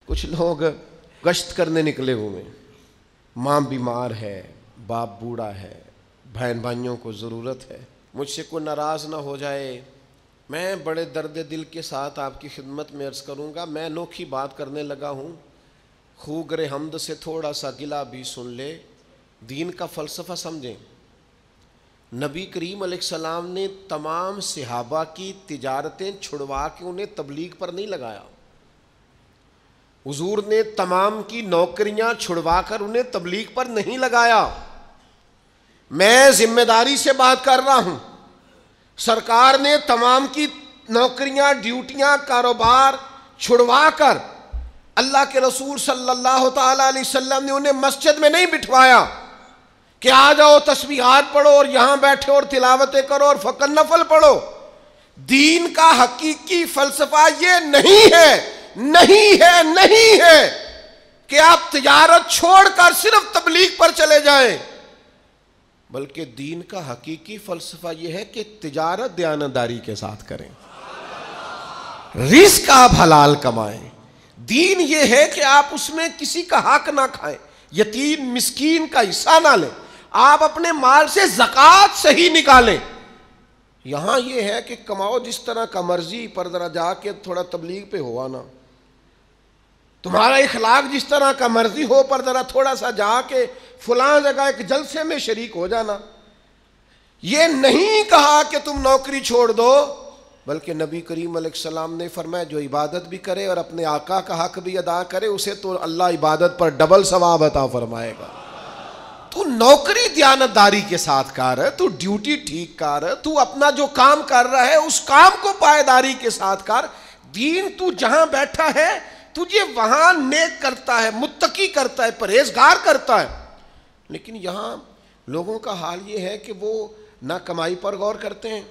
کچھ لوگ گشت کرنے نکلے ہوئے، ماں بیمار ہے، باپ بوڑھا ہے، بہن بھائیوں کو ضرورت ہے، مجھ سے کوئی ناراض نہ ہو جائے، میں بڑے درد دل کے ساتھ آپ کی خدمت میں عرض کروں گا، میں انوکھی بات کرنے لگا ہوں، خوگر حمد سے تھوڑا سا گلہ بھی سن لے، دین کا فلسفہ سمجھیں۔ نبی کریم علیہ السلام نے تمام صحابہ کی تجارتیں چھڑوا کے انہیں تبلیغ پر نہیں لگایا، حضور نے تمام کی نوکریاں چھڑوا کر انہیں تبلیغ پر نہیں لگایا۔ میں ذمہ داری سے بات کر رہا ہوں، سرکار نے تمام کی نوکریاں، ڈیوٹیاں، کاروبار چھڑوا کر اللہ کے رسول صلی اللہ تعالی علیہ وسلم نے انہیں مسجد میں نہیں بٹھوایا کہ آ جاؤ تسبیحات پڑھو اور یہاں بیٹھے اور تلاوتیں کرو اور فقط نفل پڑھو۔ دین کا حقیقی فلسفہ یہ نہیں ہے کہ آپ تجارت چھوڑ کر صرف تبلیغ پر چلے جائیں، بلکہ دین کا حقیقی فلسفہ یہ ہے کہ تجارت دیانتداری کے ساتھ کریں، رزق آپ حلال کمائیں۔ دین یہ ہے کہ آپ اس میں کسی کا حق نہ کھائیں، یتیم مسکین کا حصہ نہ لیں، آپ اپنے مال سے زکوٰۃ صحیح نکالیں۔ یہاں یہ ہے کہ کماؤ جس طرح کا مرضی، پر ذرا جا کے تھوڑا تبلیغ پہ ہوا نا، تمہارا اخلاق جس طرح کا مرضی ہو، پر ذرا تھوڑا سا جا کے فلاں جگہ ایک جلسے میں شریک ہو جانا۔ یہ نہیں کہا کہ تم نوکری چھوڑ دو، بلکہ نبی کریم علیہ السلام نے فرمایا جو عبادت بھی کرے اور اپنے آقا کا حق بھی ادا کرے، اسے تو اللہ عبادت پر ڈبل ثواب عطا فرمائے گا۔ تو نوکری دیانتداری کے ساتھ کر، تو ڈیوٹی ٹھیک کر، تو اپنا جو کام کر رہا ہے اس کام کو پائیداری کے ساتھ کر۔ دین تو جہاں بیٹھا ہے تجھے وہاں نیک کرتا ہے، متقی کرتا ہے، پرہیزگار کرتا ہے، لیکن یہاں لوگوں کا حال یہ ہے کہ وہ نہ کمائی پر غور کرتے ہیں،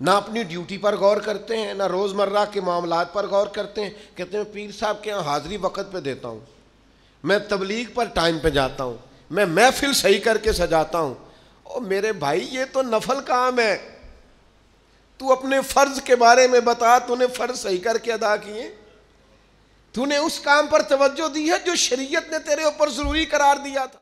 نہ اپنی ڈیوٹی پر غور کرتے ہیں، نہ روزمرہ کے معاملات پر غور کرتے ہیں۔ کہتے ہیں پیر صاحب کے یہاں حاضری وقت پہ دیتا ہوں، میں تبلیغ پر ٹائم پہ جاتا ہوں، میں محفل صحیح کر کے سجاتا ہوں۔ او میرے بھائی، یہ تو نفل کام ہے، تو اپنے فرض کے بارے میں بتا، تو نے فرض صحیح کر کے ادا کیے، تو نے اس کام پر توجہ دی ہے جو شریعت نے تیرے اوپر ضروری قرار دیا تھا۔